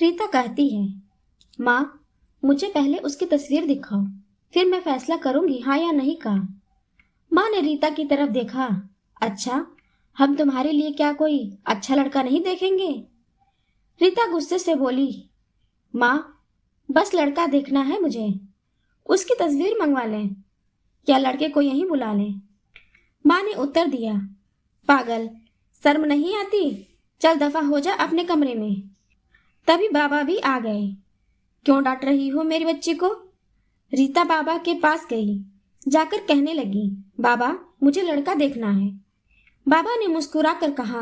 रीता कहती है, माँ, मुझे पहले उसकी तस्वीर दिखाओ, फिर मैं फैसला करूंगी हाँ या नहीं का। माँ ने रीता की तरफ देखा। अच्छा, हम तुम्हारे लिए क्या कोई अच्छा लड़का नहीं देखेंगे? रीता गुस्से से बोली, माँ, बस लड़का देखना है मुझे, उसकी तस्वीर मंगवा लें या लड़के को यहीं बुला लें। माँ ने उत्तर दिया, पागल, शर्म नहीं आती? चल दफा हो जा अपने कमरे में। तभी बाबा भी आ गए। क्यों डांट रही हो मेरी बच्ची को? रीता बाबा के पास गई, जाकर कहने लगी, बाबा, मुझे लड़का देखना है। बाबा ने मुस्कुरा कर कहा,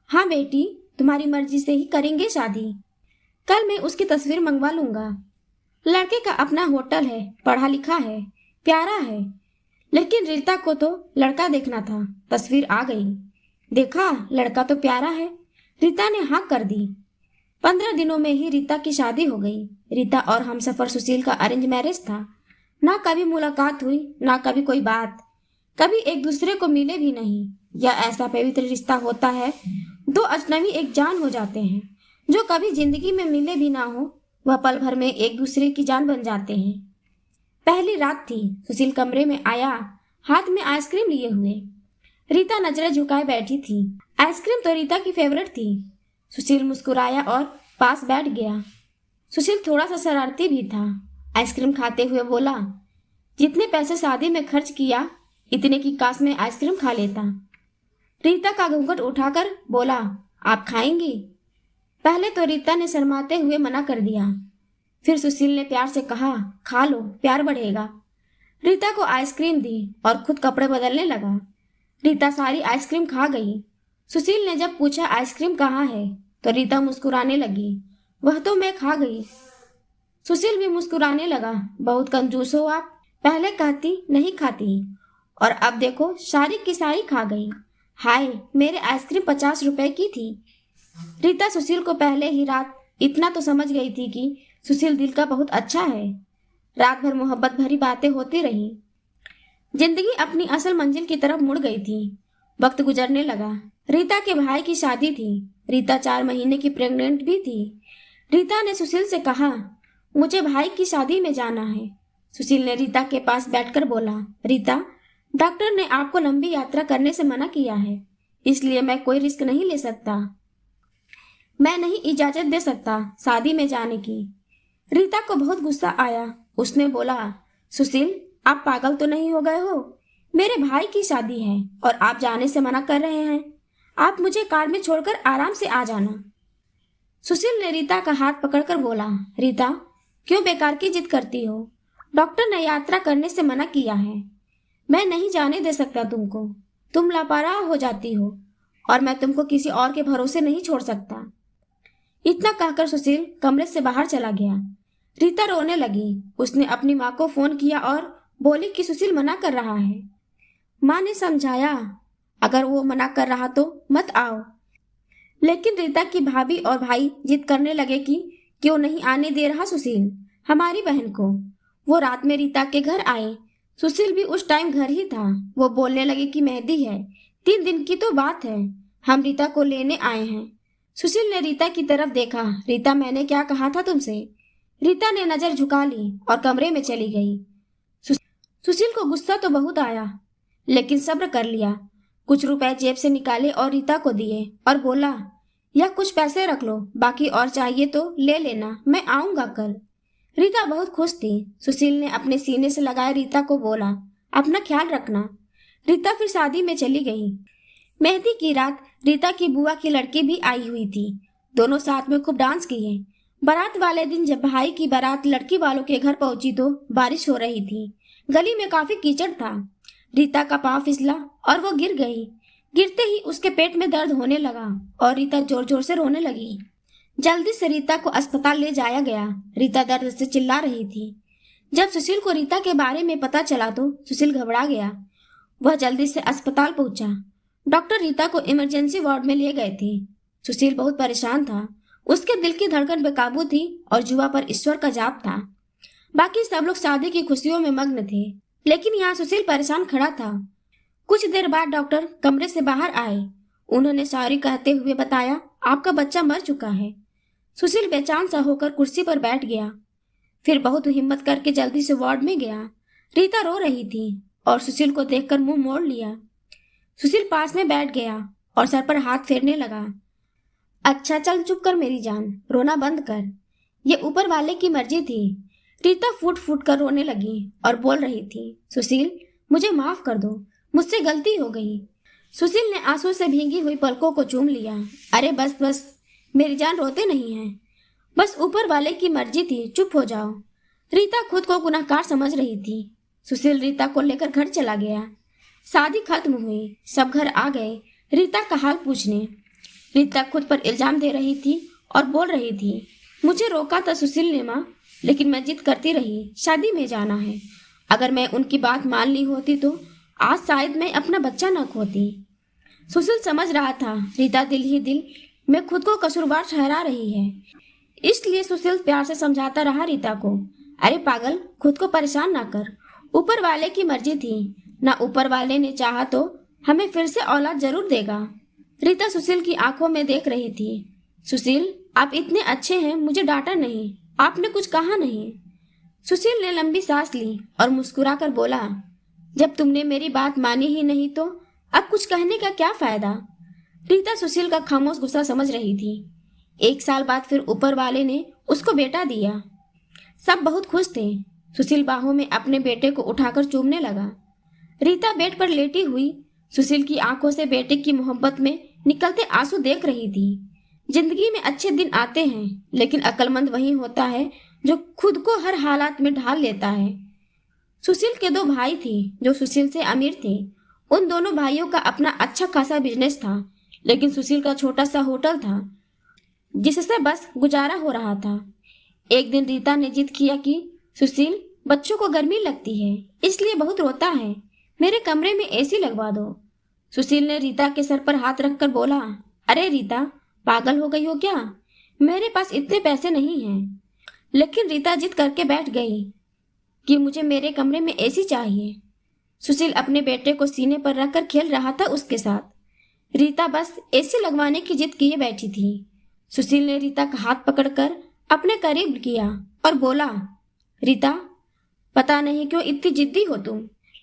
हाँ बेटी, तुम्हारी मर्जी से ही करेंगे शादी। कल मैं उसकी तस्वीर मंगवा लूंगा। लड़के का अपना होटल है, पढ़ा लिखा है, प्यारा है, लेकिन रीता को तो लड़का देखना था। तस्वीर आ गई, देखा लड़का तो प्यारा है। रीता ने हाँ कर दी। 15 दिनों में ही रीता की शादी हो गई। रीता और हमसफर सुशील का अरेंज मैरिज था। ना कभी मुलाकात हुई, ना कभी कोई बात, कभी एक दूसरे को मिले भी नहीं। यह ऐसा पवित्र रिश्ता होता है, दो अजनबी एक जान हो जाते हैं। जो कभी जिंदगी में मिले भी ना हो, वह पल भर में एक दूसरे की जान बन जाते हैं। पहली रात थी। सुशील कमरे में आया, हाथ में आइसक्रीम लिए हुए। रीता नजरें झुकाए बैठी थी। आइसक्रीम तो रीता की फेवरेट थी। सुशील मुस्कुराया और पास बैठ गया। सुशील थोड़ा सा शरारती भी था। आइसक्रीम खाते हुए बोला, जितने पैसे शादी में खर्च किया, इतने की काश में आइसक्रीम खा लेता। रीता का घूंघट उठाकर बोला, आप खाएंगी? पहले तो रीता ने शर्माते हुए मना कर दिया। फिर सुशील ने प्यार से कहा, खा लो, प्यार बढ़ेगा। रीता को आइसक्रीम दी और खुद कपड़े बदलने लगा। रीता सारी आइसक्रीम खा गई। सुशील ने जब पूछा आइसक्रीम कहाँ है, तो रीता मुस्कुराने लगी, वह तो मैं खा गई। सुशील भी मुस्कुराने लगा, बहुत कंजूस हो आप, पहले कहती नहीं खाती और अब देखो सारी की सारी खा गई। हाय, मेरे आइसक्रीम 50 रुपए की थी। रीता सुशील को पहले ही रात इतना तो समझ गई थी कि सुशील दिल का बहुत अच्छा है। रात भर मोहब्बत भरी बातें होती रही। जिंदगी अपनी असल मंजिल की तरफ मुड़ गई थी। वक्त गुजरने लगा। रीता के भाई की शादी थी। रीता 4 महीने की प्रेग्नेंट भी थी। रीता ने सुशील से कहा, मुझे भाई की शादी में जाना है। सुशील ने रीता के पास बैठकर बोला, रीता, डॉक्टर ने आपको लंबी यात्रा करने से मना किया है, इसलिए मैं कोई रिस्क नहीं ले सकता। मैं नहीं इजाजत दे सकता शादी में जाने की। रीता को बहुत गुस्सा आया। उसने बोला, सुशील, आप पागल तो नहीं हो गए हो? मेरे भाई की शादी है और आप जाने से मना कर रहे हैं। आप मुझे कार में छोड़कर आराम से आ जाना। सुशील ने रीता का हाथ पकड़कर बोला, रीता, क्यों बेकार की जिद करती हो? डॉक्टर ने यात्रा करने से मना किया है। मैं नहीं जाने दे सकता तुमको। तुम लापरवाह हो जाती हो और मैं तुमको किसी और के भरोसे नहीं छोड़ सकता। इतना कहकर सुशील कमरे से बाहर चला गया। रीता रोने लगी। उसने अपनी माँ को फोन किया और बोली कि सुशील मना कर रहा है। माँ ने समझाया, अगर वो मना कर रहा तो मत आओ। लेकिन रीता की भाभी और भाई जिद करने लगे कि क्यों नहीं आने दे रहा सुशील हमारी बहन को। वो रात में रीता के घर आए। सुशील भी उस टाइम घर ही था। वो बोलने लगे कि मेहंदी है, 3 दिन की तो बात है, हम रीता को लेने आए हैं। सुशील ने रीता की तरफ देखा। रीता, मैंने क्या कहा था तुमसे? रीता ने नजर झुका ली और कमरे में चली गई। सुशील को गुस्सा तो बहुत आया, लेकिन सब्र कर लिया। कुछ रुपए जेब से निकाले और रीता को दिए और बोला, यह कुछ पैसे रख लो, बाकी और चाहिए तो ले लेना, मैं आऊंगा कल। रीता बहुत खुश थी। सुशील ने अपने सीने से लगाए रीता को बोला, अपना ख्याल रखना। रीता फिर शादी में चली गई। मेहंदी की रात रीता की बुआ की लड़की भी आई हुई थी। दोनों साथ में खूब डांस किए। बारात वाले दिन जब भाई की बारात लड़की वालों के घर पहुंची तो बारिश हो रही थी। गली में काफी कीचड़ था। रीता का पांव फिसला और वो गिर गई। गिरते ही उसके पेट में दर्द होने लगा और रीता जोर जोर से रोने लगी। जल्दी से रीता को अस्पताल ले जाया गया। रीता दर्द से चिल्ला रही थी। जब सुशील को रीता के बारे में पता चला तो सुशील घबरा गया। वह जल्दी से अस्पताल पहुंचा। डॉक्टर रीता को इमरजेंसी वार्ड में ले गए थे। सुशील बहुत परेशान था। उसके दिल की धड़कन बेकाबू थी और जुआ पर ईश्वर का जाप था। बाकी सब लोग शादी की खुशियों में मग्न थे, लेकिन यहाँ सुशील परेशान खड़ा था। कुछ देर बाद डॉक्टर कमरे से बाहर आए। उन्होंने सॉरी कहते हुए बताया, आपका बच्चा मर चुका है। सुशील बेचैन सा होकर कुर्सी पर बैठ गया। फिर बहुत हिम्मत करके जल्दी से वार्ड में गया। रीता रो रही थी और सुशील को देखकर मुंह मोड़ लिया। सुशील पास में बैठ गया और सर पर हाथ फेरने लगा। अच्छा चल चुप कर मेरी जान, रोना बंद कर, ये ऊपर वाले की मर्जी थी। रीता फूट फूट कर रोने लगी और बोल रही थी, सुशील मुझे माफ कर दो, मुझसे गलती हो गई। सुशील ने आंसू से भींगी हुई पलकों को चूम लिया। अरे बस बस मेरी जान, रोते नहीं हैं, बस ऊपर वाले की मर्जी थी, चुप हो जाओ। रीता खुद को गुनहगार समझ रही थी। सुशील रीता को लेकर घर चला गया। शादी खत्म हुई, सब घर आ गए रीता का हाल पूछने। रीता खुद पर इल्जाम दे रही थी और बोल रही थी, मुझे रोका था सुशील ने माँ, लेकिन मैं जिद करती रही, शादी में जाना है। अगर मैं उनकी बात मान ली होती तो आज शायद मैं अपना बच्चा न खोती। सुशील समझ रहा था रीता दिल ही दिल में खुद को कसूरवार ठहरा रही है, इसलिए सुशील प्यार से समझाता रहा रीता को, अरे पागल, खुद को परेशान ना कर, ऊपर वाले की मर्जी थी ना, ऊपर वाले ने चाहा तो हमें फिर से औलाद जरूर देगा। रीता सुशील की आंखों में देख रही थी। सुशील आप इतने अच्छे हैं, मुझे डांटा नहीं, आपने कुछ कहा नहीं। सुशील ने लंबी सांस ली और मुस्कुराकर बोला, जब तुमने मेरी बात मानी ही नहीं तो अब कुछ कहने का क्या फायदा। रीता सुशील का खामोश गुस्सा समझ रही थी। 1 साल बाद फिर ऊपर वाले ने उसको बेटा दिया। सब बहुत खुश थे। सुशील बाहों में अपने बेटे को उठाकर चूमने लगा। रीता बेड पर लेटी हुई सुशील की आंखों से बेटे की मोहब्बत में निकलते आंसू देख रही थी। जिंदगी में अच्छे दिन आते हैं, लेकिन अक्लमंद वही होता है जो खुद को हर हालात में ढाल लेता है। सुशील के 2 भाई थे जो सुशील से अमीर थे। उन दोनों भाइयों का अपना अच्छा खासा बिजनेस था, लेकिन सुशील का छोटा सा होटल था जिससे बस गुजारा हो रहा था। एक दिन रीता ने जिद किया कि सुशील, बच्चों को गर्मी लगती है इसलिए बहुत रोता है, मेरे कमरे में एसी लगवा दो। सुशील ने रीता के सर पर हाथ रखकर बोला, अरे रीता, पागल हो गई हो क्या, मेरे पास इतने पैसे नहीं हैं। लेकिन रीता जिद करके बैठ गई कि मुझे मेरे कमरे में एसी चाहिए। सुशील अपने बेटे को सीने पर रखकर खेल रहा था उसके साथ। रीता बस एसी लगवाने की जिद किए बैठी थी। सुशील ने रीता का हाथ पकड़कर अपने करीब किया और बोला, रीता, पता नहीं क्यों इतनी जिद्दी हो तुम,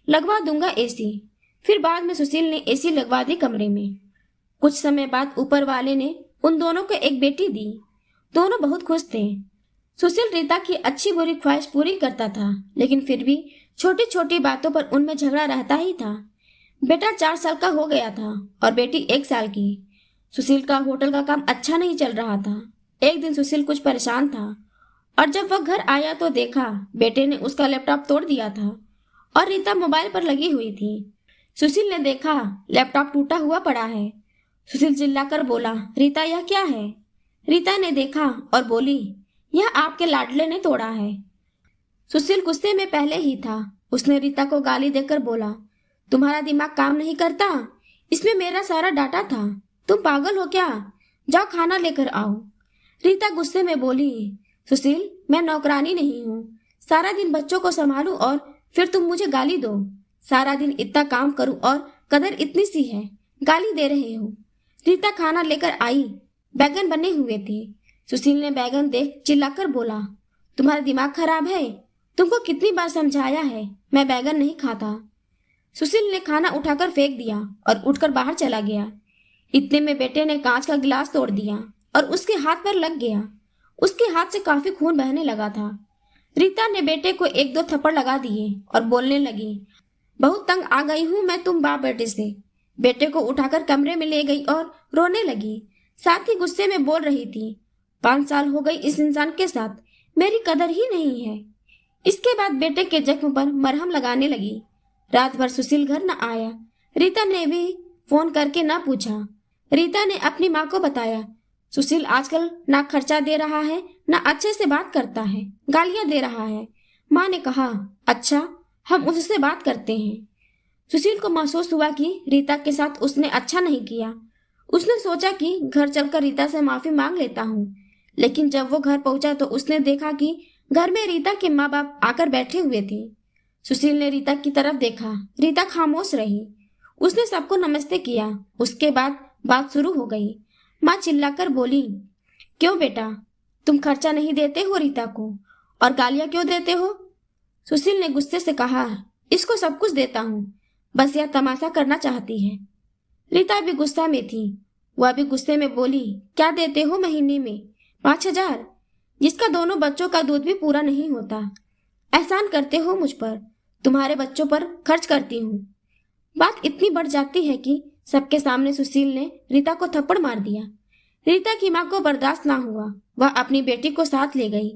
लगवा दूंगा एसी। फिर बाद में सुशील ने एसी लगवा दी कमरे में। कुछ समय बाद ऊपर वाले ने उन दोनों को एक बेटी दी। दोनों बहुत खुश थे। सुशील रीता की अच्छी बुरी ख्वाहिश पूरी करता था, लेकिन फिर भी छोटी छोटी बातों पर उनमें झगड़ा रहता ही था। बेटा 4 साल का हो गया था और बेटी 1 साल की। सुशील का होटल का काम अच्छा नहीं चल रहा था। एक दिन सुशील कुछ परेशान था और जब वह घर आया तो देखा बेटे ने उसका लैपटॉप तोड़ दिया था और रीता मोबाइल पर लगी हुई थी। सुशील ने देखा लैपटॉप टूटा हुआ पड़ा है। सुशील चिल्लाकर बोला, रीता यह क्या है। रीता ने देखा और बोली, यह आपके लाडले ने तोड़ा है। सुशील गुस्से में पहले ही था। उसने रीता को गाली देकर बोला, तुम्हारा दिमाग काम नहीं करता, इसमें मेरा सारा डाटा था, तुम पागल हो क्या, जाओ खाना लेकर आओ। रीता गुस्से में बोली, सुशील, मैं नौकरानी नहीं हूँ, सारा दिन बच्चों को संभालूं और फिर तुम मुझे गाली दो। सारा दिन इतना काम करूं और कदर इतनी सी है, गाली दे रहे हो। रीता खाना लेकर आई। बैगन बने हुए थे। सुशील ने बैगन देख चिल्लाकर बोला, तुम्हारा दिमाग खराब है, तुमको कितनी बार समझाया है, मैं बैगन नहीं खाता। सुशील ने खाना उठाकर फेंक दिया और उठकर बाहर चला गया। इतने में बेटे ने कांच का गिलास तोड़ दिया और उसके हाथ पर लग गया। उसके हाथ से काफी खून बहने लगा था। रीता ने बेटे को 1-2 थप्पड़ लगा दिए और बोलने लगी, बहुत तंग आ गई हूं मैं तुम बाप बेटे से। बेटे को उठाकर कमरे में ले गई और रोने लगी, साथ ही गुस्से में बोल रही थी, 5 साल हो गई इस इंसान के साथ, मेरी कदर ही नहीं है। इसके बाद बेटे के जख्म पर मरहम लगाने लगी। रात भर सुशील घर न आया। रीता ने भी फोन करके ना पूछा। रीता ने अपनी माँ को बताया, सुशील आजकल ना खर्चा दे रहा है, ना अच्छे से बात करता है, गालियां दे रहा है। माँ ने कहा, अच्छा, हम उससे बात करते हैं। सुशील को महसूस हुआ कि रीता के साथ उसने अच्छा नहीं किया। उसने सोचा कि घर चलकर रीता से माफी मांग लेता हूँ, लेकिन जब वो घर पहुंचा तो उसने देखा कि घर में रीता के माँ बाप आकर बैठे हुए थे। सुशील ने रीता की तरफ देखा। रीता खामोश रही। उसने सबको नमस्ते किया। उसके बाद बात शुरू हो गई। माँ चिल्लाकर बोली, क्यों बेटा, तुम खर्चा नहीं देते हो रीता को, और गालियां क्यों देते हो? सुशील ने गुस्से से कहा। इसको सब कुछ देता हूँ, बस यह तमाशा करना चाहती है। रीता भी गुस्सा में थी। वह भी गुस्से में बोली, क्या देते हो महीने में? 5,000, जिसका दोनों बच्चों का दूध भी पूरा नहीं होता। एहसान करते हो मुझ पर, तुम्हारे बच्चों पर खर्च करती हूँ। बात इतनी बढ़ जाती है कि सबके सामने सुशील ने रीता को थप्पड़ मार दिया। रीता की माँ को बर्दाश्त ना हुआ। वह अपनी बेटी को साथ ले गई,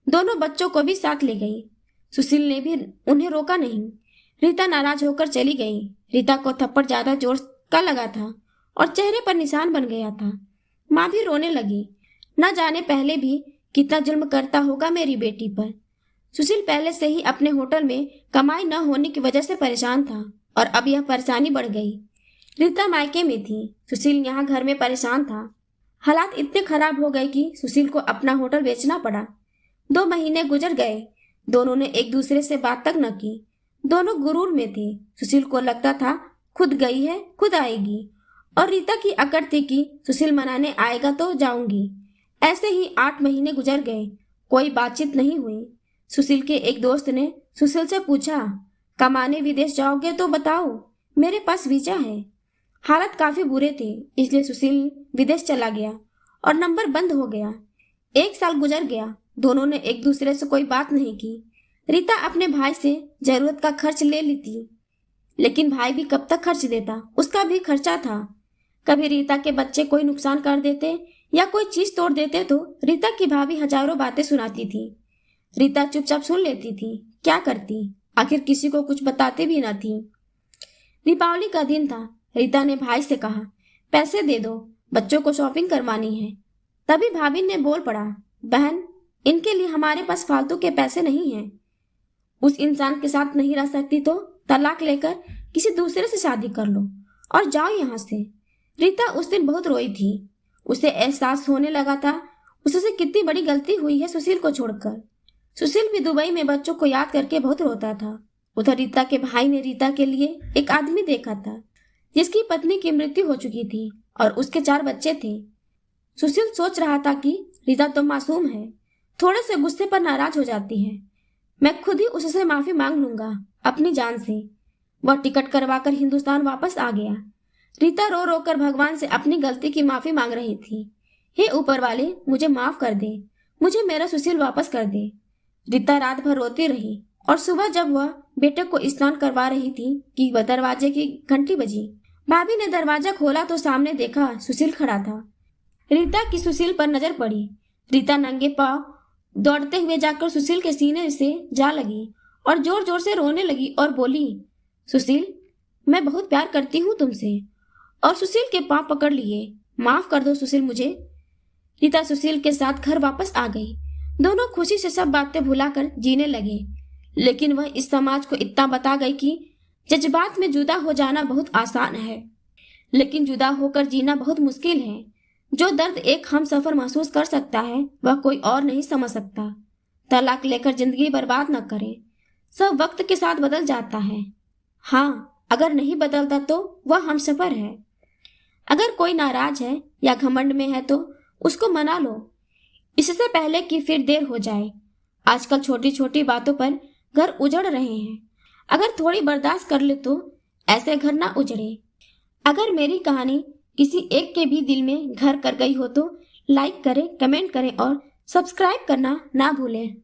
दोनों बच्चों को भी साथ ले गई। सुशील ने भी उन्हें रोका नहीं। रीता नाराज होकर चली गई। रीता को थप्पड़ ज्यादा जोर का लगा था और चेहरे पर निशान बन गया था। माँ भी रोने लगी। न जाने पहले भी कितना जुल्म करता होगा मेरी बेटी पर। सुशील पहले से ही अपने होटल में कमाई न होने की वजह से परेशान था और अब यह परेशानी बढ़ गई। रीता मायके में थी, सुशील यहाँ घर में परेशान था। हालात इतने खराब हो गए कि सुशील को अपना होटल बेचना पड़ा। 2 महीने गुजर गए। दोनों ने एक दूसरे से बात तक न की। दोनों गुरूर में थे। सुशील को लगता था खुद गई है खुद आएगी, और रीता की अकड़ थी कि सुशील मनाने आएगा तो जाऊंगी। ऐसे ही 8 महीने गुजर गए। कोई बातचीत नहीं हुई। सुशील के एक दोस्त ने सुशील से पूछा, कमाने विदेश जाओगे तो बताओ, मेरे पास वीजा है। हालत काफी बुरे थे, इसलिए सुशील विदेश चला गया और नंबर बंद हो गया। 1 साल गुजर गया। दोनों ने एक दूसरे से कोई बात नहीं की। रीता अपने भाई से जरूरत का खर्च ले ली थी, लेकिन भाई भी कब तक खर्च देता, उसका भी खर्चा था। कभी रीता के बच्चे कोई नुकसान कर देते या कोई चीज तोड़ देते तो रीता की भाभी हजारों बातें सुनाती थी। रीता चुपचाप सुन लेती थी। क्या करती, आखिर किसी को कुछ बताते भी न थी। दीपावली का दिन था। रीता ने भाई से कहा, पैसे दे दो, बच्चों को शॉपिंग करवानी है। तभी भाभी ने बोल पड़ा, बहन, इनके लिए हमारे पास फालतू के पैसे नहीं हैं। उस इंसान के साथ नहीं रह सकती तो तलाक लेकर किसी दूसरे से शादी कर लो और जाओ यहाँ से। रीता उस दिन बहुत रोई थी। उसे एहसास होने लगा था उससे कितनी बड़ी गलती हुई है सुशील को छोड़कर। सुशील भी दुबई में बच्चों को याद करके बहुत रोता था। उधर रीता के भाई ने रीता के लिए एक आदमी देखा था जिसकी पत्नी की मृत्यु हो चुकी थी और उसके 4 बच्चे थे। सुशील सोच रहा था कि रीता तो मासूम है, थोड़े से गुस्से पर नाराज हो जाती है। मैं खुद ही उससे माफी मांग लूंगा अपनी जान से। वह टिकट करवाकर हिंदुस्तान वापस आ गया। रीता रो रो कर भगवान से अपनी गलती की माफी मांग रही थी। हे ऊपर वाले, मुझे माफ कर दे, मुझे मेरा सुशील वापस कर दे। रीता रात भर रोती रही और सुबह जब वह बेटे को स्नान करवा रही थी कि वह दरवाजे की घंटी बजी। भाभी ने दरवाजा खोला तो सामने देखा सुशील खड़ा था। रीता की सुशील पर नजर पड़ी। रीता नंगे पांव दौड़ते हुए जाकर सुशील के सीने से जा लगी और जोर जोर से रोने लगी और बोली, सुशील, मैं बहुत प्यार करती हूँ तुमसे। और सुशील के पांव पकड़ लिए। माफ कर दो सुशील मुझे। रीता सुशील के साथ घर वापस आ गई। दोनों खुशी से सब बातें भुलाकर जीने लगे। लेकिन वह इस समाज को इतना बता गई कि जज्बात में जुदा हो जाना बहुत आसान है, लेकिन जुदा होकर जीना बहुत मुश्किल है। जो दर्द एक हमसफर महसूस कर सकता है वह कोई और नहीं समझ सकता। तलाक लेकर जिंदगी बर्बाद न करें, सब वक्त के साथ बदल जाता है। हाँ, अगर नहीं बदलता तो वह हमसफर है। अगर कोई नाराज है या घमंड में है तो उसको मना लो, इससे पहले कि फिर देर हो जाए। आजकल छोटी छोटी बातों पर घर उजड़ रहे हैं। अगर थोड़ी बर्दाश्त कर ले तो ऐसे घर ना उजड़े। अगर मेरी कहानी किसी एक के भी दिल में घर कर गई हो तो लाइक करें, कमेंट करें और सब्सक्राइब करना ना भूलें।